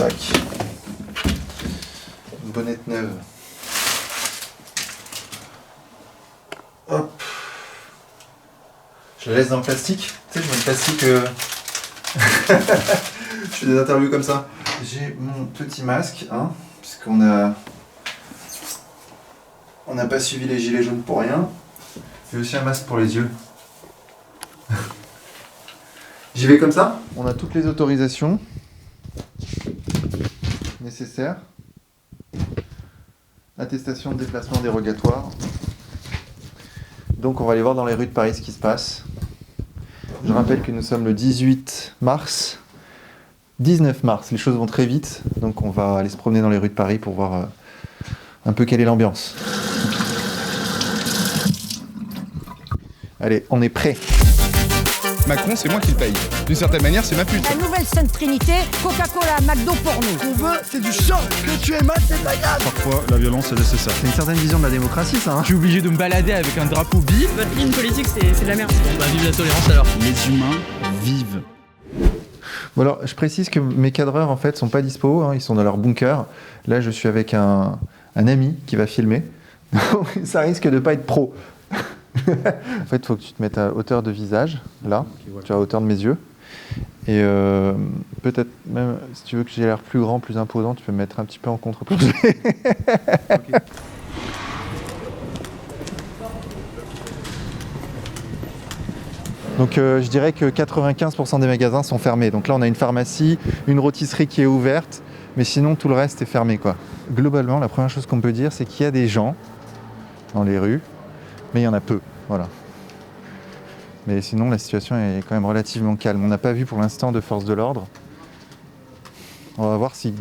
Tac. Une bonnette neuve. Hop. Je la laisse dans le plastique. Tu sais, je mets le plastique. Je fais des interviews comme ça. J'ai mon petit masque, hein, puisqu'on n'a pas suivi les gilets jaunes pour rien. J'ai aussi un masque pour les yeux. J'y vais comme ça. On a toutes les autorisations nécessaires. Attestation de déplacement dérogatoire. Donc on va aller voir dans les rues de Paris ce qui se passe. Je rappelle que nous sommes le 18 mars. 19 mars, les choses vont très vite, donc on va aller se promener dans les rues de Paris pour voir un peu quelle est l'ambiance. Allez, on est prêt. Macron, c'est moi qui le paye. D'une certaine manière, c'est ma pute. La nouvelle Sainte Trinité, Coca-Cola, McDo pour nous. Ce qu'on veut, c'est du sang. Que tu es mal, c'est ta gueule. Parfois, la violence est nécessaire. C'est une certaine vision de la démocratie, ça. Je suis obligé de me balader avec un drapeau bif. Votre ligne politique, c'est de la merde. Bah, vive la tolérance alors. Les humains vivent. Bon alors, je précise que mes cadreurs, en fait, sont pas dispo, hein, ils sont dans leur bunker. Là, je suis avec un ami qui va filmer. Ça risque de pas être pro. En fait, il faut que tu te mettes à hauteur de visage, là, okay, voilà. Tu vois, à hauteur de mes yeux. Et peut-être même, si tu veux que j'ai l'air plus grand, plus imposant, tu peux me mettre un petit peu en contre-plongée. Okay. Donc je dirais que 95% des magasins sont fermés. Donc là, on a une pharmacie, une rôtisserie qui est ouverte, mais sinon, tout le reste est fermé, quoi. Globalement, la première chose qu'on peut dire, c'est qu'il y a des gens dans les rues, mais il y en a peu, voilà. Mais sinon, la situation est quand même relativement calme. On n'a pas vu pour l'instant de force de l'ordre. On va voir s'ils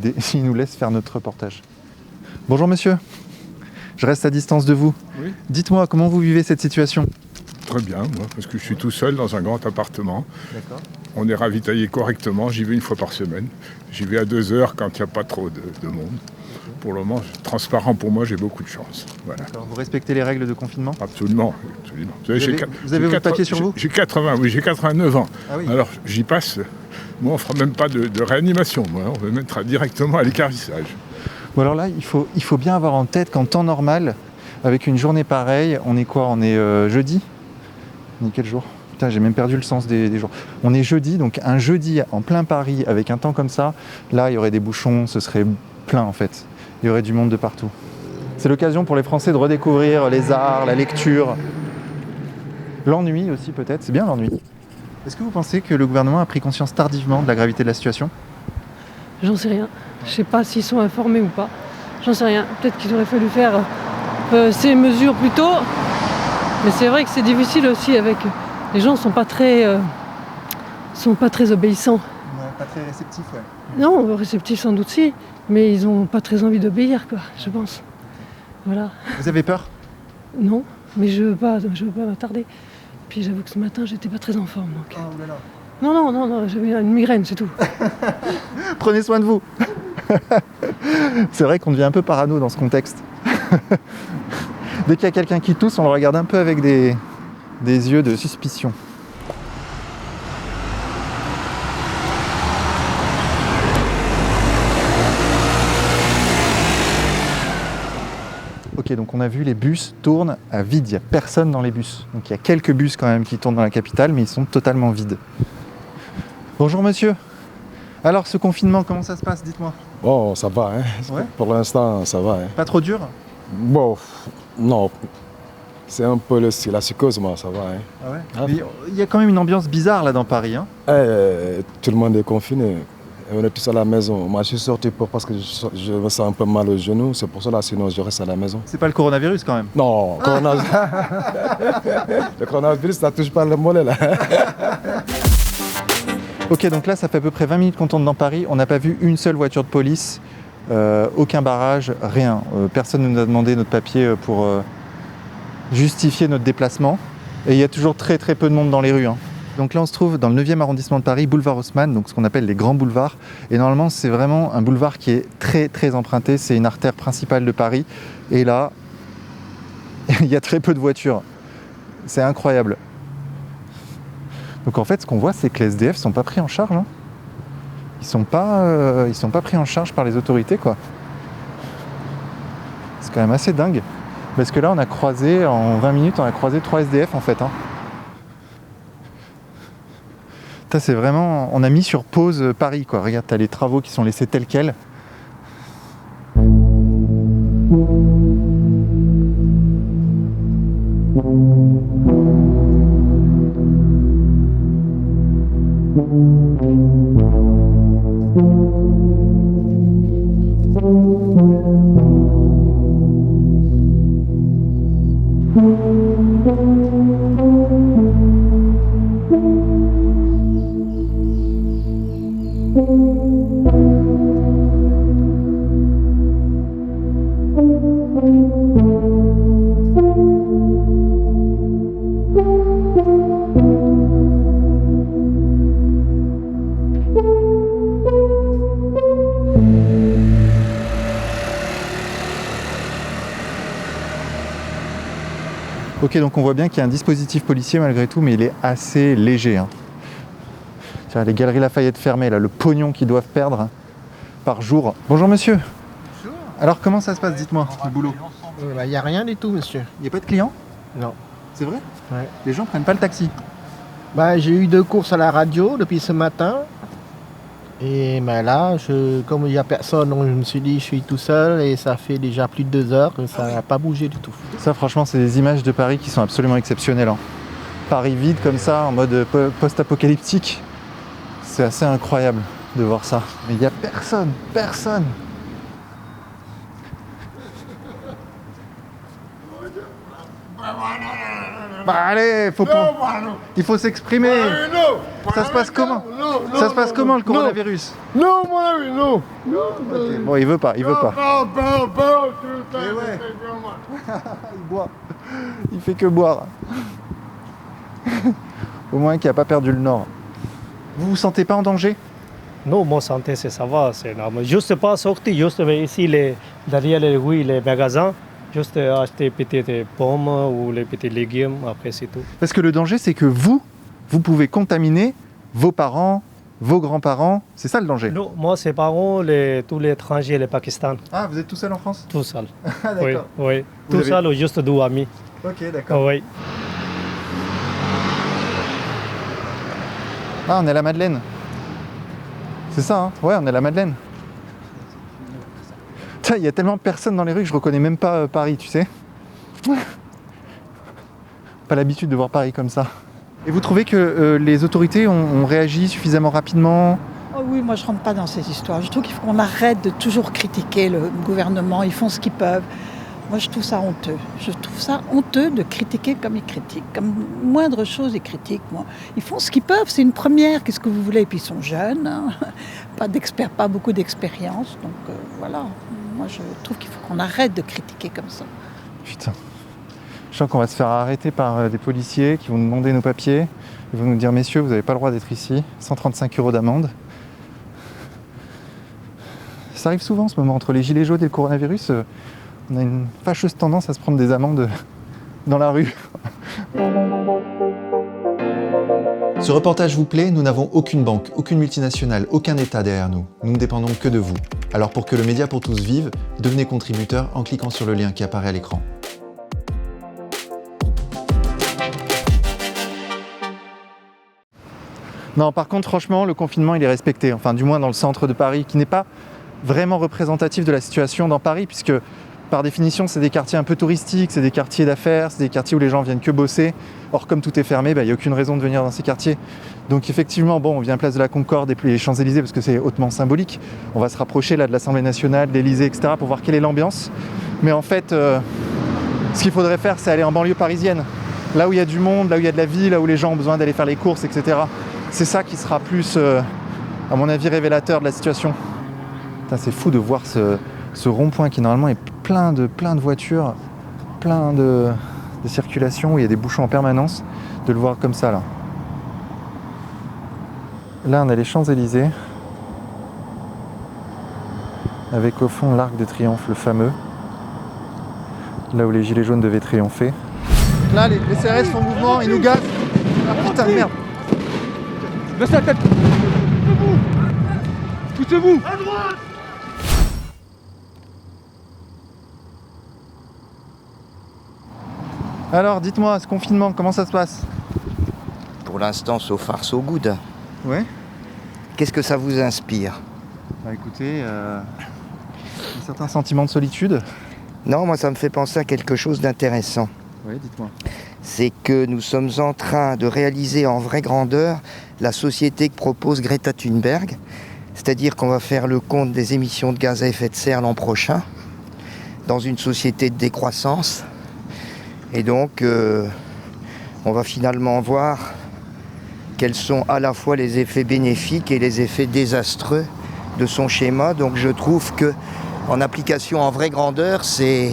nous laissent faire notre reportage. Bonjour monsieur, je reste à distance de vous. Oui. Dites-moi, comment vous vivez cette situation ? Très bien, moi, parce que je suis tout seul dans un grand appartement. D'accord. On est ravitaillé correctement, j'y vais une fois par semaine. J'y vais à 2 heures quand il n'y a pas trop de monde. Pour le moment, transparent pour moi, j'ai beaucoup de chance. Voilà. D'accord. Vous respectez les règles de confinement ? Absolument, absolument. Vous avez votre papier sur vous ? J'ai 89 ans. Ah oui. Alors, j'y passe. Moi, on ne fera même pas de réanimation. Moi, on va mettre directement à l'équarrissage. Bon alors là, il faut bien avoir en tête qu'en temps normal, avec une journée pareille, on est quoi ? On est jeudi ? On est quel jour ? Putain, j'ai même perdu le sens des jours. On est jeudi, donc un jeudi en plein Paris, avec un temps comme ça, là, il y aurait des bouchons, ce serait plein en fait. Il y aurait du monde de partout. C'est l'occasion pour les Français de redécouvrir les arts, la lecture, l'ennui aussi peut-être. C'est bien l'ennui. Est-ce que vous pensez que le gouvernement a pris conscience tardivement de la gravité de la situation ? J'en sais rien. Je sais pas s'ils sont informés ou pas. J'en sais rien. Peut-être qu'il aurait fallu faire ces mesures plus tôt. Mais c'est vrai que c'est difficile aussi avec... Les gens sont pas très obéissants. Ouais, pas très réceptifs, ouais. Non, réceptifs sans doute si, mais ils ont pas très envie d'obéir, quoi, je pense. Voilà. Vous avez peur ? Non, mais je veux pas m'attarder. Puis j'avoue que ce matin, j'étais pas très en forme. Donc... Oh là là. Non, j'avais une migraine, c'est tout. Prenez soin de vous. C'est vrai qu'on devient un peu parano dans ce contexte. Dès qu'il y a quelqu'un qui tousse, on le regarde un peu avec des yeux de suspicion. Ok, donc on a vu les bus tournent à vide, il n'y a personne dans les bus. Donc il y a quelques bus quand même qui tournent dans la capitale, mais ils sont totalement vides. Bonjour monsieur. Alors ce confinement, comment ça se passe, dites-moi ? Bon, ça va, hein. Ouais. Pour l'instant, ça va, hein. Pas trop dur ? Bon, non. C'est un peu le style, la psychose, moi, ça va, hein. Ah ouais. Mais il y a quand même une ambiance bizarre là dans Paris, hein ? Tout le monde est confiné. Et on est tous à la maison. Moi, je suis sorti parce que je me sens un peu mal au genou. C'est pour cela, sinon je reste à la maison. C'est pas le coronavirus quand même ? Non, le coronavirus, ça touche pas le mollet, là. Ok, donc là, ça fait à peu près 20 minutes qu'on tourne dans Paris. On n'a pas vu une seule voiture de police, aucun barrage, rien. Personne ne nous a demandé notre papier pour justifier notre déplacement. Et il y a toujours très très peu de monde dans les rues, hein. Donc là, on se trouve dans le 9e arrondissement de Paris, boulevard Haussmann, donc ce qu'on appelle les grands boulevards. Et normalement, c'est vraiment un boulevard qui est très très emprunté. C'est une artère principale de Paris. Et là, il y a très peu de voitures. C'est incroyable. Donc en fait, ce qu'on voit, c'est que les SDF ne sont pas pris en charge, hein. ils sont pas pris en charge par les autorités, quoi. C'est quand même assez dingue. Parce que là, on a croisé, en 20 minutes, on a croisé 3 SDF, en fait. Hein. Ça, c'est vraiment... On a mis sur pause Paris, quoi. Regarde, t'as les travaux qui sont laissés tels quels. Ok, donc on voit bien qu'il y a un dispositif policier malgré tout, mais il est assez léger. Hein. Les Galeries Lafayette fermées, là, le pognon qu'ils doivent perdre par jour. Bonjour monsieur. Bonjour. Alors comment ça se passe, dites-moi, le boulot? Il n'y a rien du tout, monsieur. Il n'y a pas de clients? Non. C'est vrai? Ouais. Les gens prennent pas le taxi? J'ai eu 2 courses à la radio depuis ce matin. Et là, comme il n'y a personne, donc je me suis dit je suis tout seul et ça fait déjà plus de 2 heures que ça n'a pas bougé du tout. Ça franchement c'est des images de Paris qui sont absolument exceptionnelles. Hein. Paris vide comme ça, en mode post-apocalyptique. C'est assez incroyable de voir ça. Mais il n'y a personne. Allez, il faut s'exprimer. Ça se passe comment? Ça se passe comment le coronavirus? Non, non. Okay. Bon, il veut pas. Eh ouais. Il boit. Il fait que boire. Au moins qu'il n'a pas perdu le nord. Vous vous sentez pas en danger? Non, mon santé, ça va, c'est normal. Juste pas sorti, juste ici, derrière les rues, les magasins, juste acheter petites pommes ou les petits légumes, après c'est tout. Parce que le danger, c'est que vous pouvez contaminer vos parents, vos grands-parents, c'est ça le danger? Non, moi, ses parents, tous les étrangers, les Pakistanais. Ah, vous êtes tout seul en France? Tout seul. Ah, d'accord. Oui. Tout seul ou juste 2 amis. Ok, d'accord. Oui. Ah, on est à la Madeleine. C'est ça, hein? Ouais, on est à la Madeleine. Tiens, il y a tellement de personnes dans les rues que je reconnais même pas Paris, tu sais. Pas l'habitude de voir Paris comme ça. Et vous trouvez que les autorités ont réagi suffisamment rapidement? Oh oui, moi je rentre pas dans ces histoires. Je trouve qu'il faut qu'on arrête de toujours critiquer le gouvernement. Ils font ce qu'ils peuvent. Moi je trouve ça honteux. Je trouve ça honteux de critiquer comme ils critiquent. Comme moindre chose ils critiquent. Moi. Ils font ce qu'ils peuvent. C'est une première. Qu'est-ce que vous voulez? Et puis ils sont jeunes. Hein. Pas beaucoup d'expérience. Donc voilà. Moi je trouve qu'il faut qu'on arrête de critiquer comme ça. Putain. Je sens qu'on va se faire arrêter par des policiers qui vont nous demander nos papiers. Ils vont nous dire, messieurs, vous n'avez pas le droit d'être ici. 135 € d'amende. Ça arrive souvent en ce moment, entre les gilets jaunes et le coronavirus. On a une fâcheuse tendance à se prendre des amendes dans la rue. Ce reportage vous plaît? Nous n'avons aucune banque, aucune multinationale, aucun État derrière nous. Nous ne dépendons que de vous. Alors pour que le média pour tous vive, devenez contributeur en cliquant sur le lien qui apparaît à l'écran. Non, par contre, franchement, le confinement, il est respecté. Enfin, du moins dans le centre de Paris, qui n'est pas vraiment représentatif de la situation dans Paris, puisque par définition, c'est des quartiers un peu touristiques, c'est des quartiers d'affaires, c'est des quartiers où les gens viennent que bosser. Or, comme tout est fermé, il n'y a aucune raison de venir dans ces quartiers. Donc effectivement, bon, on vient place de la Concorde et puis les Champs-Élysées parce que c'est hautement symbolique. On va se rapprocher là de l'Assemblée nationale, de l'Élysée, etc. pour voir quelle est l'ambiance. Mais en fait, ce qu'il faudrait faire, c'est aller en banlieue parisienne. Là où il y a du monde, là où il y a de la vie, là où les gens ont besoin d'aller faire les courses, etc. C'est ça qui sera plus, à mon avis, révélateur de la situation. Putain, c'est fou de voir ce rond-point qui normalement est plein de voitures, plein de circulation, où il y a des bouchons en permanence, de le voir comme ça là. Là on a les Champs-Élysées, avec au fond l'Arc de Triomphe, le fameux, là où les gilets jaunes devaient triompher. Là les CRS font mouvement, ils nous gazent. Ah putain de merde. Baisse la tête. Dépêchez-vous. Alors, dites-moi, ce confinement, comment ça se passe? Pour l'instant, so far, so good. Ouais. Qu'est-ce que ça vous inspire? Bah écoutez, un certain sentiment de solitude. Non, moi, ça me fait penser à quelque chose d'intéressant. Oui, dites-moi. C'est que nous sommes en train de réaliser en vraie grandeur la société que propose Greta Thunberg. C'est-à-dire qu'on va faire le compte des émissions de gaz à effet de serre l'an prochain, dans une société de décroissance. Et donc, on va finalement voir quels sont à la fois les effets bénéfiques et les effets désastreux de son schéma. Donc je trouve que en application en vraie grandeur, c'est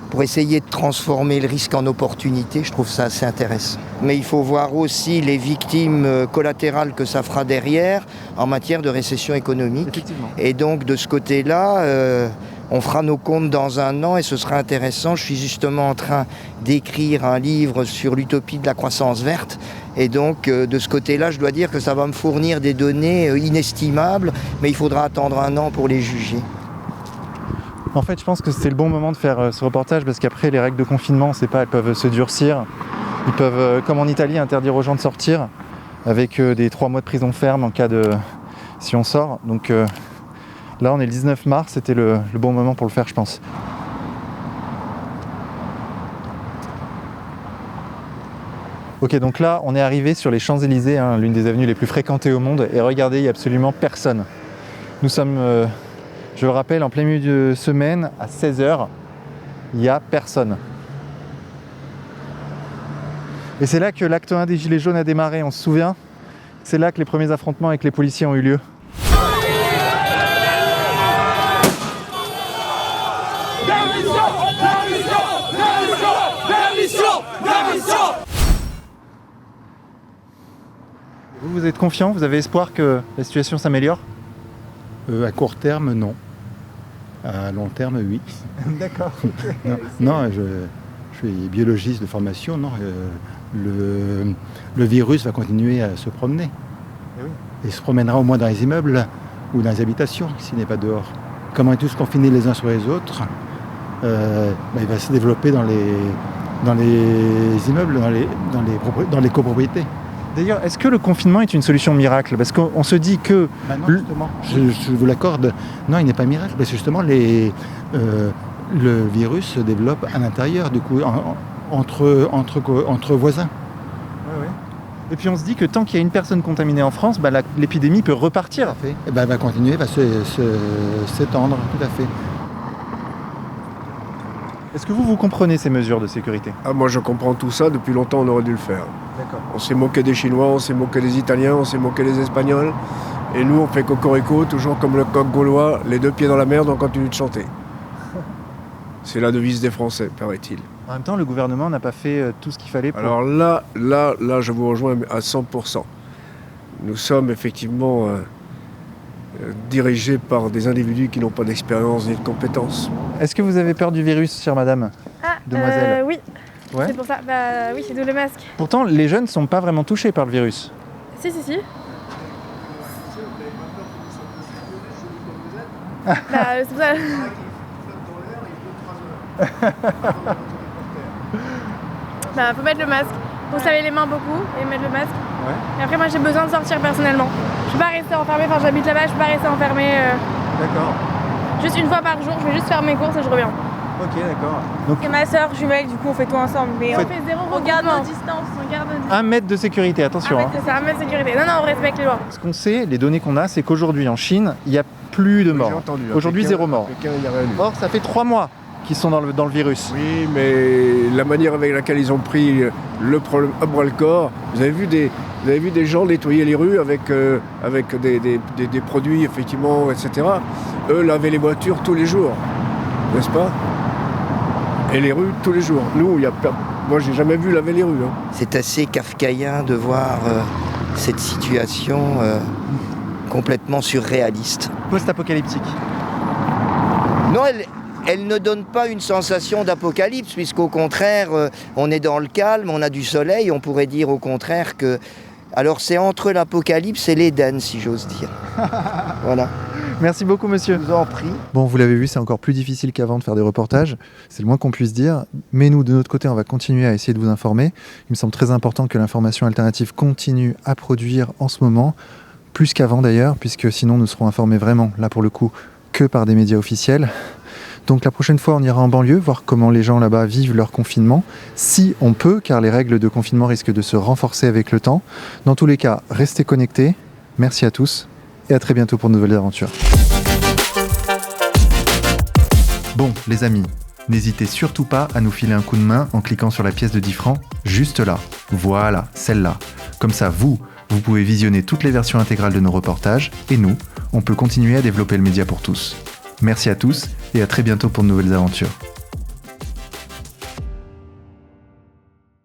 pour essayer de transformer le risque en opportunité, je trouve ça assez intéressant. Mais il faut voir aussi les victimes collatérales que ça fera derrière en matière de récession économique. Et donc de ce côté-là, on fera nos comptes dans un an et ce sera intéressant. Je suis justement en train d'écrire un livre sur l'utopie de la croissance verte. Et donc, de ce côté-là, je dois dire que ça va me fournir des données inestimables, mais il faudra attendre un an pour les juger. En fait, je pense que c'était le bon moment de faire ce reportage parce qu'après, les règles de confinement, on ne sait pas, elles peuvent se durcir. Ils peuvent, comme en Italie, interdire aux gens de sortir avec des 3 mois de prison ferme en cas de... si on sort. Donc là, on est le 19 mars, c'était le bon moment pour le faire, je pense. Ok, donc là, on est arrivé sur les Champs-Élysées, hein, l'une des avenues les plus fréquentées au monde. Et regardez, il n'y a absolument personne. Nous sommes, je le rappelle, en plein milieu de semaine, à 16h. Il n'y a personne. Et c'est là que l'acte 1 des Gilets jaunes a démarré, on se souvient? C'est là que les premiers affrontements avec les policiers ont eu lieu. Vous êtes confiant? Vous avez espoir que la situation s'améliore? À court terme, non. À long terme, oui. D'accord. Non, je suis biologiste de formation. Non, le virus va continuer à se promener. Et oui. Il se promènera au moins dans les immeubles ou dans les habitations, s'il n'est pas dehors. Comme on est tous confinés les uns sur les autres, il va se développer dans les immeubles, dans les copropriétés. D'ailleurs, est-ce que le confinement est une solution miracle? Parce qu'on se dit que... non, justement, je vous l'accorde. Non, il n'est pas miracle, parce que justement, le virus se développe à l'intérieur, du coup, entre voisins. Ouais. Et puis on se dit que tant qu'il y a une personne contaminée en France, l'épidémie peut repartir. Tout à fait. Et elle va continuer, va s'étendre, tout à fait. Est-ce que vous comprenez ces mesures de sécurité? Moi je comprends tout ça, depuis longtemps on aurait dû le faire. D'accord. On s'est moqué des Chinois, on s'est moqué des Italiens, on s'est moqué des Espagnols. Et nous on fait cocorico, toujours comme le coq gaulois, les 2 pieds dans la merde, on continue de chanter. C'est la devise des Français, paraît-il. En même temps, le gouvernement n'a pas fait tout ce qu'il fallait pour... Alors là, je vous rejoins à 100%. Nous sommes effectivement dirigés par des individus qui n'ont pas d'expérience ni de compétences. Est-ce que vous avez peur du virus, chère madame? Demoiselle. Oui. Ouais. C'est pour ça. Oui, c'est d'où le masque. Pourtant, les jeunes ne sont pas vraiment touchés par le virus. Si. C'est pour ça. Faut mettre le masque. Faut se laver les mains beaucoup et mettre le masque. Ouais. Et après, moi, j'ai besoin de sortir personnellement. Je peux pas rester enfermée. Enfin, j'habite là-bas, je peux pas rester enfermée. D'accord. Juste une fois par jour, je vais juste faire mes courses et je reviens. Ok, d'accord. Donc, c'est ma soeur jumelle, du coup, on fait tout ensemble. Mais on fait zéro. On garde nos distances. 1 mètre de sécurité, attention. C'est 1 mètre de sécurité. Non, on respecte les lois. Ce qu'on sait, les données qu'on a, c'est qu'aujourd'hui en Chine, il n'y a plus de morts. Aujourd'hui, 0 mort. Or, ça fait 3 mois qu'ils sont dans le virus. Oui, mais la manière avec laquelle ils ont pris le problème à bras-le-corps, vous avez vu des gens nettoyer les rues avec des produits, effectivement, etc. Eux lavaient les voitures tous les jours, n'est-ce pas? Et les rues tous les jours. Nous, moi, j'ai jamais vu laver les rues. C'est assez kafkaïen de voir cette situation complètement surréaliste. Post-apocalyptique. Non, elle ne donne pas une sensation d'apocalypse, puisqu'au contraire, on est dans le calme, on a du soleil. On pourrait dire au contraire que Alors c'est entre l'apocalypse et l'Éden, si j'ose dire. Voilà. Merci beaucoup, monsieur. Je vous en prie. Bon, vous l'avez vu, c'est encore plus difficile qu'avant de faire des reportages. C'est le moins qu'on puisse dire. Mais nous, de notre côté, on va continuer à essayer de vous informer. Il me semble très important que l'information alternative continue à produire en ce moment, plus qu'avant d'ailleurs, puisque sinon nous serons informés vraiment, là pour le coup, que par des médias officiels. Donc la prochaine fois, on ira en banlieue, voir comment les gens là-bas vivent leur confinement, si on peut, car les règles de confinement risquent de se renforcer avec le temps. Dans tous les cas, restez connectés. Merci à tous et à très bientôt pour de nouvelles aventures. Bon, les amis, n'hésitez surtout pas à nous filer un coup de main en cliquant sur la pièce de 10 francs, juste là. Voilà, celle-là. Comme ça, vous pouvez visionner toutes les versions intégrales de nos reportages, et nous, on peut continuer à développer le média pour tous. Merci à tous, et à très bientôt pour de nouvelles aventures.